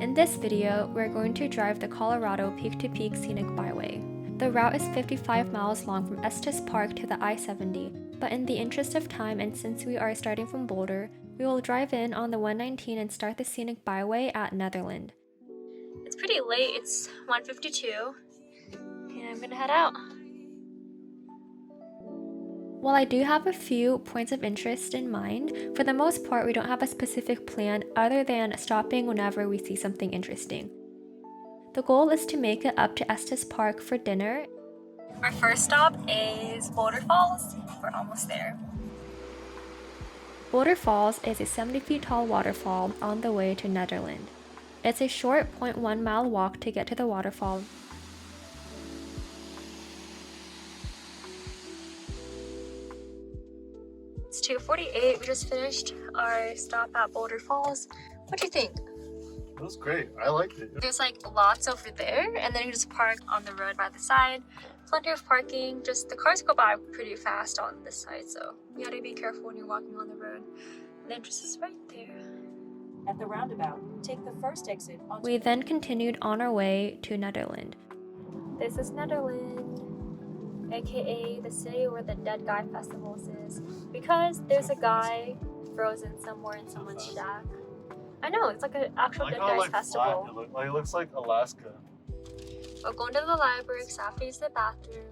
In this video, we're going to drive the Colorado Peak-to-Peak Scenic Byway. The route is 55 miles long from Estes Park to the I-70, but in the interest of time and since we are starting from Boulder, we will drive in on the 119 and start the Scenic Byway at Nederland. It's pretty late, it's 1:52, and I'm gonna head out. While I do have a few points of interest in mind, for the most part we don't have a specific plan other than stopping whenever we see something interesting. The goal is to make it up to Estes Park for dinner. Our first stop is Boulder Falls. We're almost there. Boulder Falls is a 70 feet tall waterfall on the way to Nederland. It's a short 0.1 mile walk to get to the waterfall. It's 2:48. We just finished our stop at Boulder Falls. What do you think? It was great. I liked it. There's like lots over there, and then you just park on the road by the side. Plenty of parking. Just the cars go by pretty fast on this side, so you gotta be careful when you're walking on the road. The entrance is right there. At the roundabout, take the first exit onto We then continued on our way to Nederland. This is Nederland, aka the city where the Dead Guy Festival is, because there's a guy frozen somewhere in someone's shack. I know, it's like an actual Dead Guys Festival. It looks like Alaska. We're going to the library because after use the bathroom.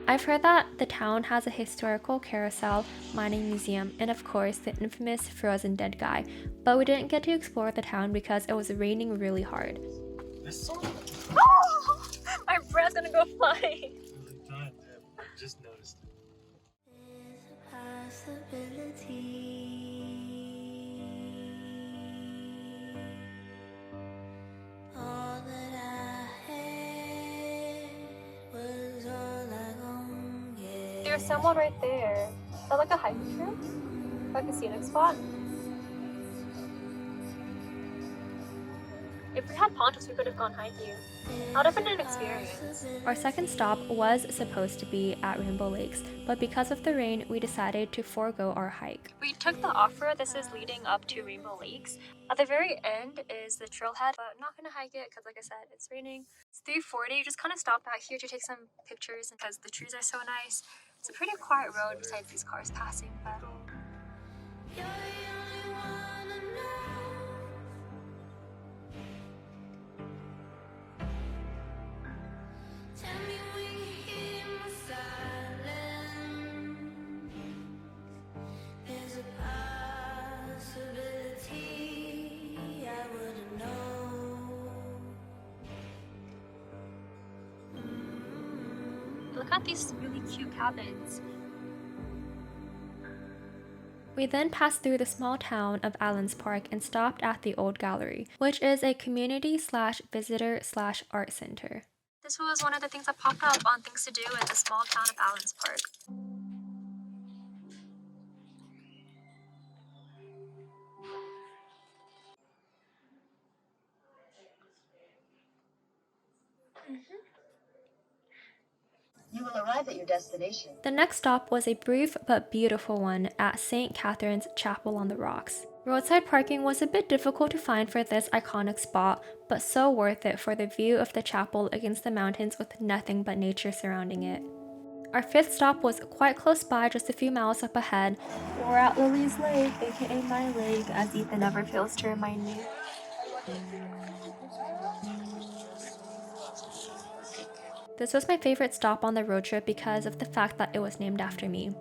I've heard that the town has a historical carousel, mining museum, and of course the infamous frozen dead guy, but we didn't get to explore the town because it was raining really hard. This song? Oh! My breath's gonna go flying. I just noticed it. There's someone right there. Is that like a hiking trail? Like a scenic spot? If we had ponchos, we could have gone hiking. How different an experience. Our second stop was supposed to be at Rainbow Lakes, but because of the rain, we decided to forego our hike. We took the off-road. This is leading up to Rainbow Lakes. At the very end is the trailhead, but I'm not gonna hike it because like I said, it's raining. It's 3:40. You just kind of stop out here to take some pictures because the trees are so nice. It's a pretty quiet road besides these cars passing, but look at these really cute cabins. We then passed through the small town of Allenspark and stopped at the Old Gallery, which is a community/visitor/art center. This was one of the things that popped up on things to do in the small town of Allenspark. You will arrive at your destination. The next stop was a brief but beautiful one at St. Catherine's Chapel on the Rocks. Roadside parking was a bit difficult to find for this iconic spot, but so worth it for the view of the chapel against the mountains with nothing but nature surrounding it. Our fifth stop was quite close by, just a few miles up ahead. We're at Lily's Lake, aka my lake, as Ethan never fails to remind me. This was my favorite stop on the road trip because of the fact that it was named after me.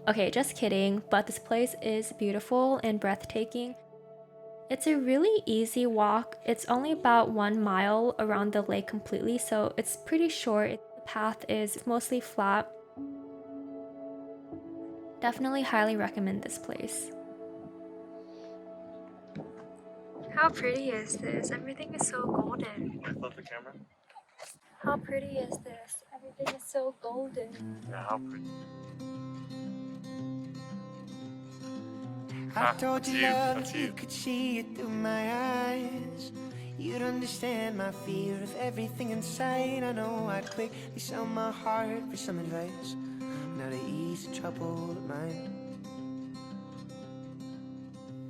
Okay, just kidding, but this place is beautiful and breathtaking. It's a really easy walk. It's only about 1 mile around the lake completely, so it's pretty short. The path is mostly flat. Definitely highly recommend this place. How pretty is this? Everything is so golden. I flip the camera. How pretty is this? Everything is so golden. Yeah, how pretty. I told you love That's if you. you could see it through my eyes. You'd understand my fear of everything inside. I know I'd quickly sell my heart for some advice. Now to ease a troubled mind.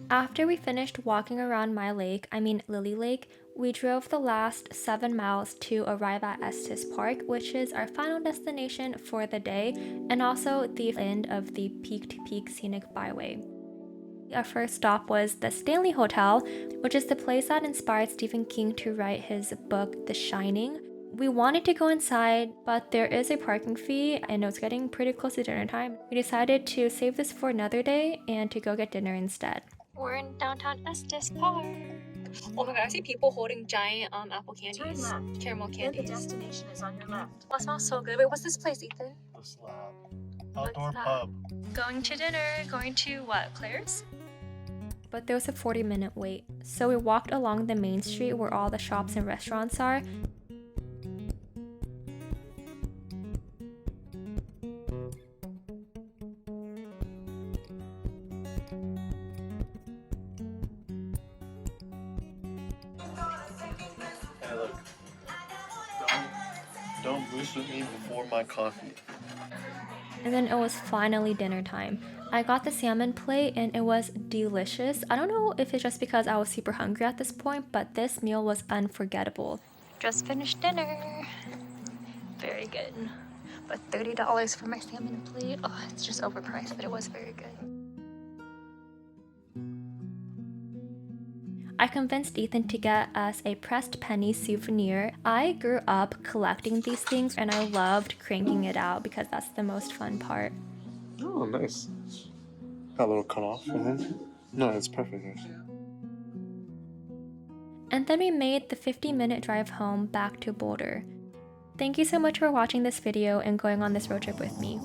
After we finished walking around Lily Lake, we drove the last 7 miles to arrive at Estes Park, which is our final destination for the day and also the end of the peak-to-peak Scenic Byway. Our first stop was the Stanley Hotel, which is the place that inspired Stephen King to write his book The Shining. We wanted to go inside, but there is a parking fee and it was getting pretty close to dinner time. We decided to save this for another day and to go get dinner instead. We're in downtown Estes Park. Oh my god, I see people holding giant apple candies. Turn left. Caramel Then the candies. destination is on your left. That smells so good. Wait, what's this place, Ethan? The slab. Outdoor What's that? pub. Going to dinner. Going to what, Claire's? But there was a 40-minute wait, so we walked along the main street where all the shops and restaurants are. Hey, look. Don't boost with me before my coffee. And then it was finally dinner time. I got the salmon plate and it was delicious. I don't know if it's just because I was super hungry at this point, but this meal was unforgettable. Just finished dinner. Very good. But $30 for my salmon plate. Oh, it's just overpriced, but it was very good. I convinced Ethan to get us a pressed penny souvenir. I grew up collecting these things and I loved cranking it out because that's the most fun part. Oh, nice. Got a little cut off. No, it's perfect. And then we made the 50-minute drive home back to Boulder. Thank you so much for watching this video and going on this road trip with me.